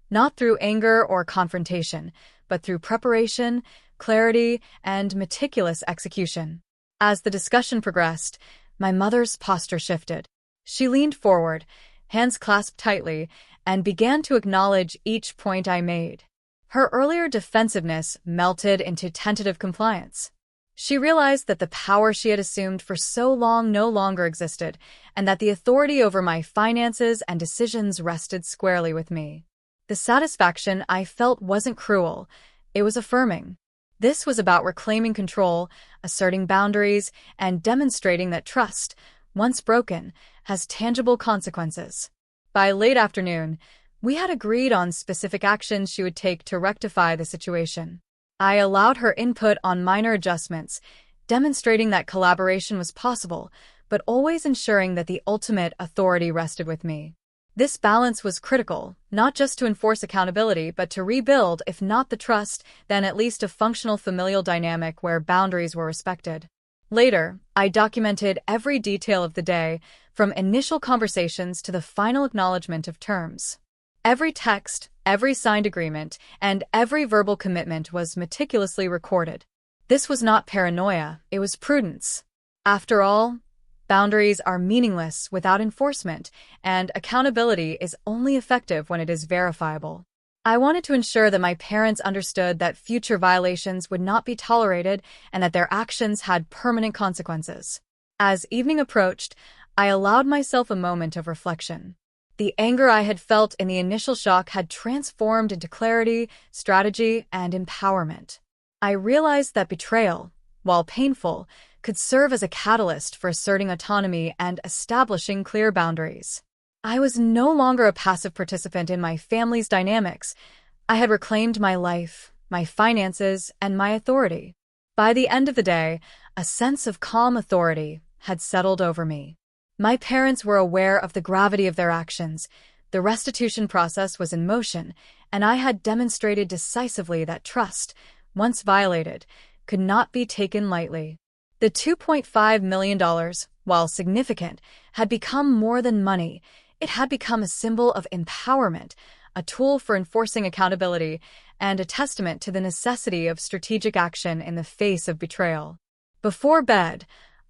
not through anger or confrontation, but through preparation, clarity, and meticulous execution. As the discussion progressed, my mother's posture shifted. She leaned forward, hands clasped tightly, and began to acknowledge each point I made. Her earlier defensiveness melted into tentative compliance. She realized that the power she had assumed for so long no longer existed, and that the authority over my finances and decisions rested squarely with me. The satisfaction I felt wasn't cruel, it was affirming. This was about reclaiming control, asserting boundaries, and demonstrating that trust, once broken, has tangible consequences. By late afternoon, we had agreed on specific actions she would take to rectify the situation. I allowed her input on minor adjustments, demonstrating that collaboration was possible, but always ensuring that the ultimate authority rested with me. This balance was critical, not just to enforce accountability, but to rebuild, if not the trust, then at least a functional familial dynamic where boundaries were respected. Later, I documented every detail of the day, from initial conversations to the final acknowledgement of terms. Every text, every signed agreement, and every verbal commitment was meticulously recorded. This was not paranoia, it was prudence. After all, boundaries are meaningless without enforcement, and accountability is only effective when it is verifiable. I wanted to ensure that my parents understood that future violations would not be tolerated and that their actions had permanent consequences. As evening approached, I allowed myself a moment of reflection. The anger I had felt in the initial shock had transformed into clarity, strategy, and empowerment. I realized that betrayal, while painful, could serve as a catalyst for asserting autonomy and establishing clear boundaries. I was no longer a passive participant in my family's dynamics. I had reclaimed my life, my finances, and my authority. By the end of the day, a sense of calm authority had settled over me. My parents were aware of the gravity of their actions. The restitution process was in motion, and I had demonstrated decisively that trust, once violated, could not be taken lightly. The $2.5 million, while significant, had become more than money. It had become a symbol of empowerment, a tool for enforcing accountability, and a testament to the necessity of strategic action in the face of betrayal. Before bed,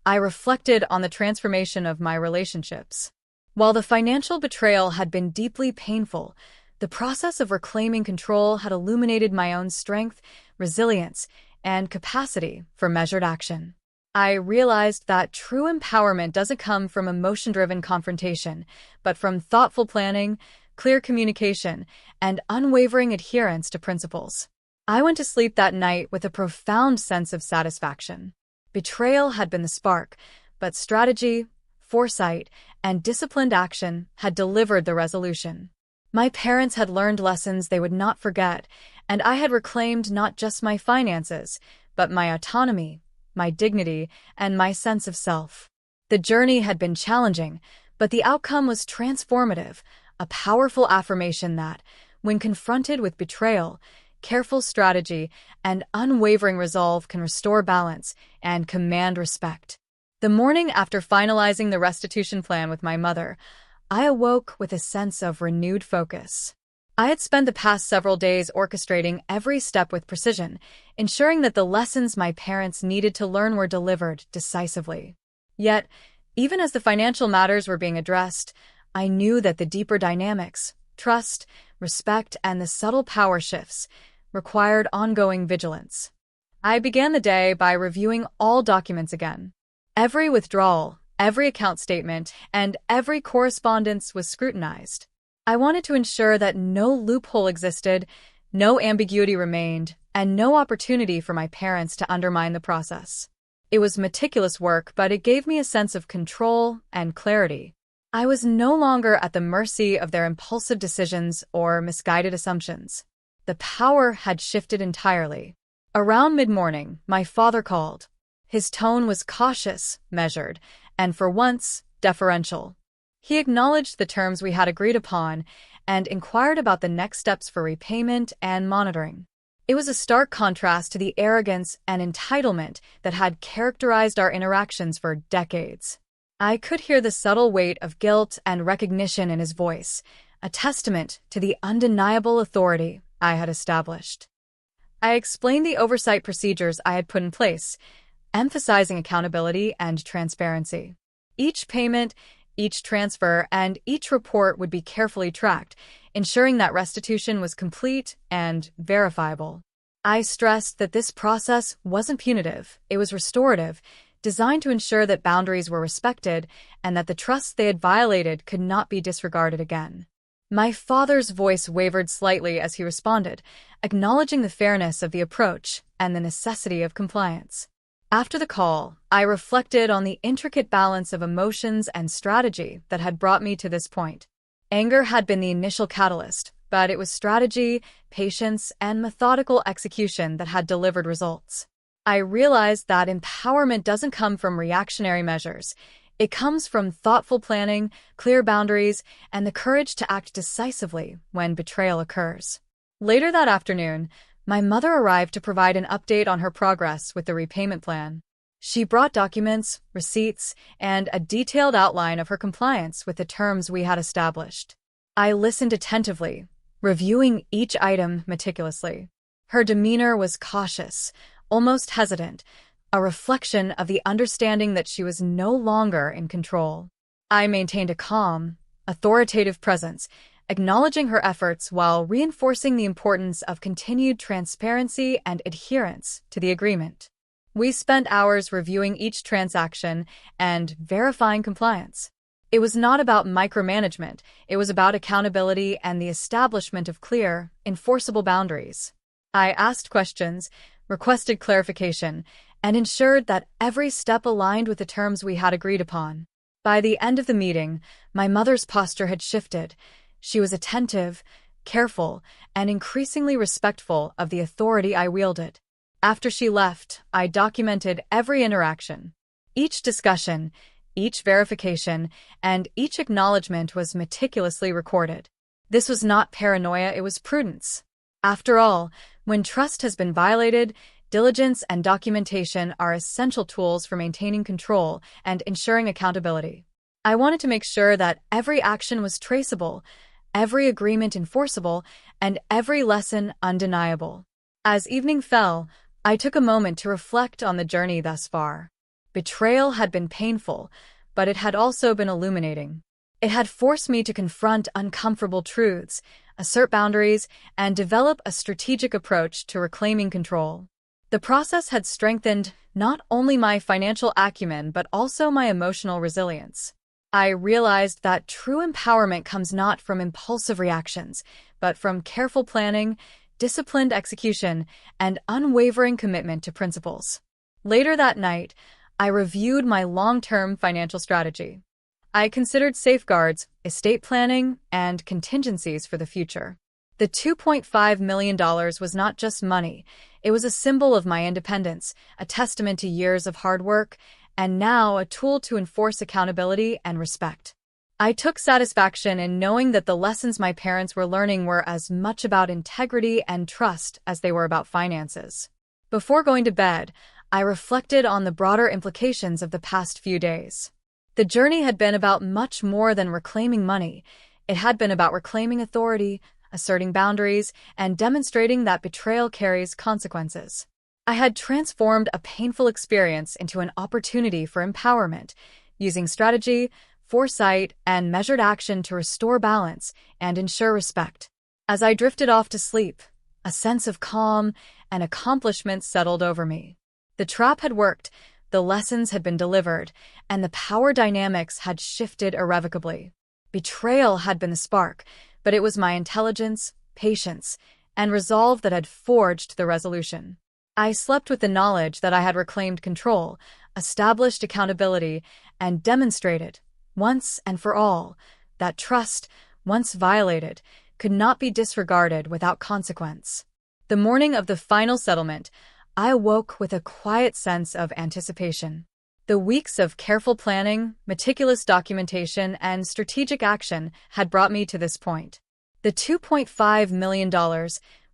I reflected on the transformation of my relationships. While the financial betrayal had been deeply painful, the process of reclaiming control had illuminated my own strength, resilience, and capacity for measured action. I realized that true empowerment doesn't come from emotion-driven confrontation, but from thoughtful planning, clear communication, and unwavering adherence to principles. I went to sleep that night with a profound sense of satisfaction. Betrayal had been the spark, but strategy, foresight, and disciplined action had delivered the resolution. My parents had learned lessons they would not forget, and I had reclaimed not just my finances, but my autonomy, my dignity, and my sense of self. The journey had been challenging, but the outcome was transformative, a powerful affirmation that, when confronted with betrayal, careful strategy, and unwavering resolve can restore balance and command respect. The morning after finalizing the restitution plan with my mother, I awoke with a sense of renewed focus. I had spent the past several days orchestrating every step with precision, ensuring that the lessons my parents needed to learn were delivered decisively. Yet, even as the financial matters were being addressed, I knew that the deeper dynamics, trust, respect, and the subtle power shifts required ongoing vigilance. I began the day by reviewing all documents again. Every withdrawal, every account statement, and every correspondence was scrutinized. I wanted to ensure that no loophole existed, no ambiguity remained, and no opportunity for my parents to undermine the process. It was meticulous work, but it gave me a sense of control and clarity. I was no longer at the mercy of their impulsive decisions or misguided assumptions. The power had shifted entirely. Around mid-morning, my father called. His tone was cautious, measured, and for once, deferential. He acknowledged the terms we had agreed upon and inquired about the next steps for repayment and monitoring. It was a stark contrast to the arrogance and entitlement that had characterized our interactions for decades. I could hear the subtle weight of guilt and recognition in his voice, a testament to the undeniable authority I had established. I explained the oversight procedures I had put in place, emphasizing accountability and transparency. Each payment, each transfer, and each report would be carefully tracked, ensuring that restitution was complete and verifiable. I stressed that this process wasn't punitive, it was restorative, designed to ensure that boundaries were respected and that the trust they had violated could not be disregarded again. My father's voice wavered slightly as he responded, acknowledging the fairness of the approach and the necessity of compliance. After the call, I reflected on the intricate balance of emotions and strategy that had brought me to this point. Anger had been the initial catalyst, but it was strategy, patience, and methodical execution that had delivered results. I realized that empowerment doesn't come from reactionary measures. It comes from thoughtful planning, clear boundaries, and the courage to act decisively when betrayal occurs. Later that afternoon, my mother arrived to provide an update on her progress with the repayment plan. She brought documents, receipts, and a detailed outline of her compliance with the terms we had established. I listened attentively, reviewing each item meticulously. Her demeanor was cautious, almost hesitant, a reflection of the understanding that she was no longer in control. I maintained a calm, authoritative presence, acknowledging her efforts while reinforcing the importance of continued transparency and adherence to the agreement. We spent hours reviewing each transaction and verifying compliance. It was not about micromanagement, it was about accountability and the establishment of clear, enforceable boundaries. I asked questions, requested clarification, and ensured that every step aligned with the terms we had agreed upon. By the end of the meeting, my mother's posture had shifted. She was attentive, careful, and increasingly respectful of the authority I wielded. After she left, I documented every interaction. Each discussion, each verification, and each acknowledgement was meticulously recorded. This was not paranoia, it was prudence. After all, when trust has been violated, diligence and documentation are essential tools for maintaining control and ensuring accountability. I wanted to make sure that every action was traceable, every agreement enforceable, and every lesson undeniable. As evening fell, I took a moment to reflect on the journey thus far. Betrayal had been painful, but it had also been illuminating. It had forced me to confront uncomfortable truths, assert boundaries, and develop a strategic approach to reclaiming control. The process had strengthened not only my financial acumen but also my emotional resilience. I realized that true empowerment comes not from impulsive reactions, but from careful planning, disciplined execution, and unwavering commitment to principles. Later that night, I reviewed my long-term financial strategy. I considered safeguards, estate planning, and contingencies for the future. The $2.5 million was not just money, it was a symbol of my independence, a testament to years of hard work, and now a tool to enforce accountability and respect. I took satisfaction in knowing that the lessons my parents were learning were as much about integrity and trust as they were about finances. Before going to bed, I reflected on the broader implications of the past few days. The journey had been about much more than reclaiming money. It had been about reclaiming authority, asserting boundaries, and demonstrating that betrayal carries consequences. I had transformed a painful experience into an opportunity for empowerment, using strategy, foresight, and measured action to restore balance and ensure respect. As I drifted off to sleep, a sense of calm and accomplishment settled over me. The trap had worked, the lessons had been delivered, and the power dynamics had shifted irrevocably. Betrayal had been the spark, but it was my intelligence, patience, and resolve that had forged the resolution. I slept with the knowledge that I had reclaimed control, established accountability, and demonstrated, once and for all, that trust, once violated, could not be disregarded without consequence. The morning of the final settlement, I awoke with a quiet sense of anticipation. The weeks of careful planning, meticulous documentation, and strategic action had brought me to this point. The $2.5 million,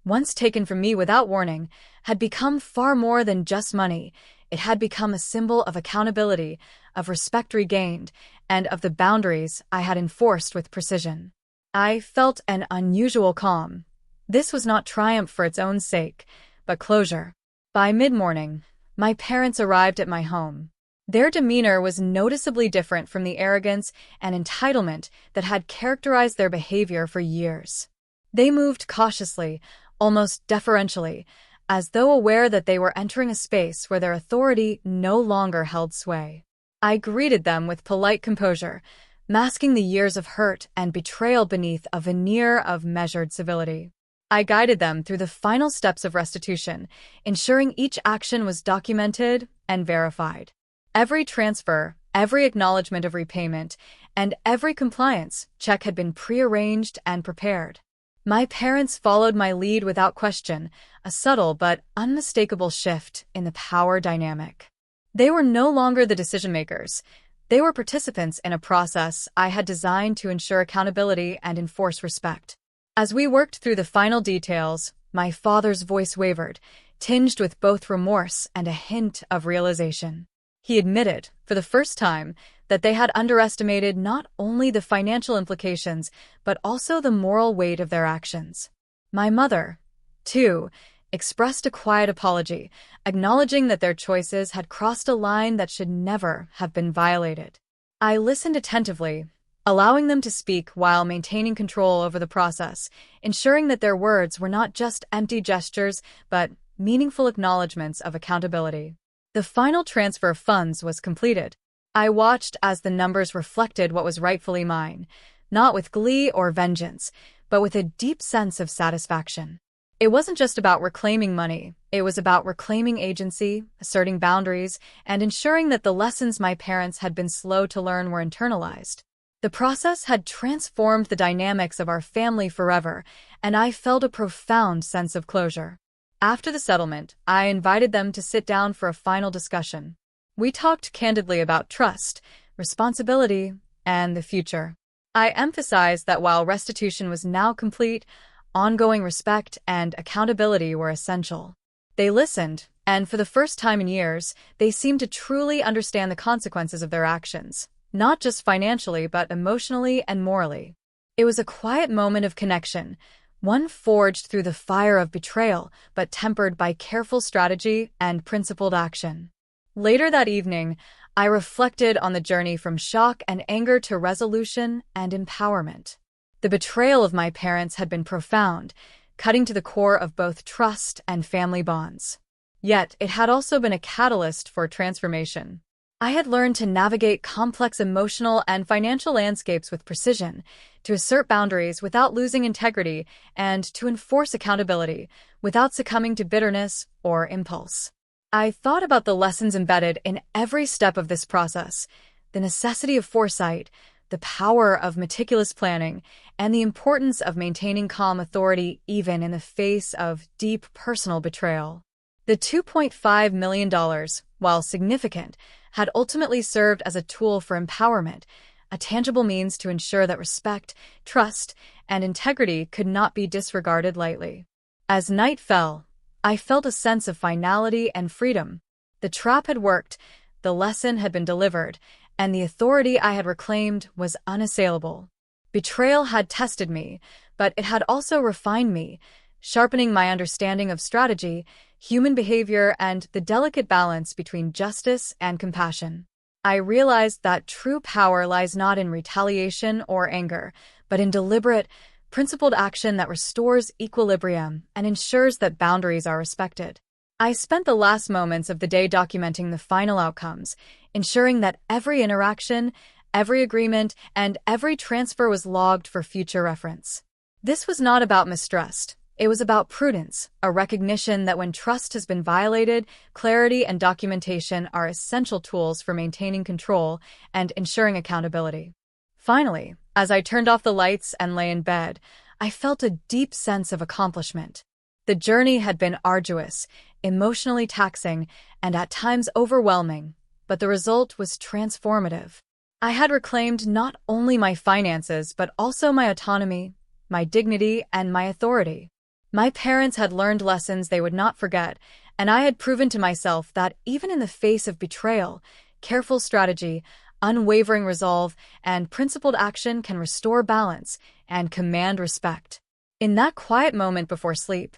once taken from me without warning, had become far more than just money. It had become a symbol of accountability, of respect regained, and of the boundaries I had enforced with precision. I felt an unusual calm. This was not triumph for its own sake, but closure. By mid-morning, my parents arrived at my home. Their demeanor was noticeably different from the arrogance and entitlement that had characterized their behavior for years. They moved cautiously, almost deferentially, as though aware that they were entering a space where their authority no longer held sway. I greeted them with polite composure, masking the years of hurt and betrayal beneath a veneer of measured civility. I guided them through the final steps of restitution, ensuring each action was documented and verified. Every transfer, every acknowledgement of repayment, and every compliance check had been prearranged and prepared. My parents followed my lead without question, a subtle but unmistakable shift in the power dynamic. They were no longer the decision-makers. They were participants in a process I had designed to ensure accountability and enforce respect. As we worked through the final details, my father's voice wavered, tinged with both remorse and a hint of realization. He admitted, for the first time, that they had underestimated not only the financial implications, but also the moral weight of their actions. My mother, too, expressed a quiet apology, acknowledging that their choices had crossed a line that should never have been violated. I listened attentively, allowing them to speak while maintaining control over the process, ensuring that their words were not just empty gestures, but meaningful acknowledgments of accountability. The final transfer of funds was completed. I watched as the numbers reflected what was rightfully mine, not with glee or vengeance, but with a deep sense of satisfaction. It wasn't just about reclaiming money, it was about reclaiming agency, asserting boundaries, and ensuring that the lessons my parents had been slow to learn were internalized. The process had transformed the dynamics of our family forever, and I felt a profound sense of closure. After the settlement, I invited them to sit down for a final discussion. We talked candidly about trust, responsibility, and the future. I emphasized that while restitution was now complete, ongoing respect and accountability were essential. They listened, and for the first time in years, they seemed to truly understand the consequences of their actions, not just financially but emotionally and morally. It was a quiet moment of connection, one forged through the fire of betrayal, but tempered by careful strategy and principled action. Later that evening, I reflected on the journey from shock and anger to resolution and empowerment. The betrayal of my parents had been profound, cutting to the core of both trust and family bonds. Yet, it had also been a catalyst for transformation. I had learned to navigate complex emotional and financial landscapes with precision, to assert boundaries without losing integrity, and to enforce accountability without succumbing to bitterness or impulse. I thought about the lessons embedded in every step of this process, the necessity of foresight, the power of meticulous planning, and the importance of maintaining calm authority even in the face of deep personal betrayal. The $2.5 million, while significant, had ultimately served as a tool for empowerment, a tangible means to ensure that respect, trust, and integrity could not be disregarded lightly. As night fell, I felt a sense of finality and freedom. The trap had worked, the lesson had been delivered, and the authority I had reclaimed was unassailable. Betrayal had tested me, but it had also refined me, sharpening my understanding of strategy, human behavior, and the delicate balance between justice and compassion. I realized that true power lies not in retaliation or anger, but in deliberate, principled action that restores equilibrium and ensures that boundaries are respected. I spent the last moments of the day documenting the final outcomes, ensuring that every interaction, every agreement, and every transfer was logged for future reference. This was not about mistrust. It was about prudence, a recognition that when trust has been violated, clarity and documentation are essential tools for maintaining control and ensuring accountability. Finally, as I turned off the lights and lay in bed, I felt a deep sense of accomplishment. The journey had been arduous, emotionally taxing, and at times overwhelming, but the result was transformative. I had reclaimed not only my finances, but also my autonomy, my dignity, and my authority. My parents had learned lessons they would not forget, and I had proven to myself that even in the face of betrayal, careful strategy, unwavering resolve, and principled action can restore balance and command respect. In that quiet moment before sleep,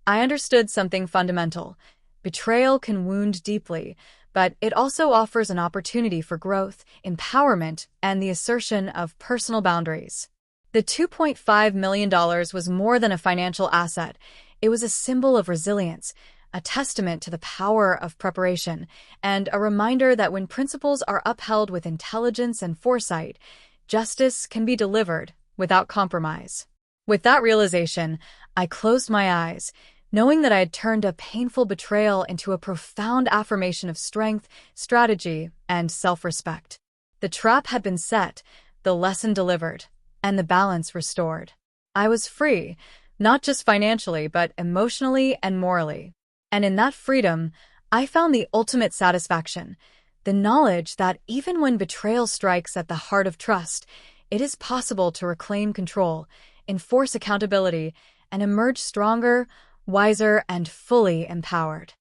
I understood something fundamental. Betrayal can wound deeply, but it also offers an opportunity for growth, empowerment, and the assertion of personal boundaries. The $2.5 million was more than a financial asset. It was a symbol of resilience, a testament to the power of preparation, and a reminder that when principles are upheld with intelligence and foresight, justice can be delivered without compromise. With that realization, I closed my eyes, knowing that I had turned a painful betrayal into a profound affirmation of strength, strategy, and self-respect. The trap had been set, the lesson delivered, and the balance restored. I was free, not just financially, but emotionally and morally. And in that freedom, I found the ultimate satisfaction, the knowledge that even when betrayal strikes at the heart of trust, it is possible to reclaim control, enforce accountability, and emerge stronger, wiser, and fully empowered.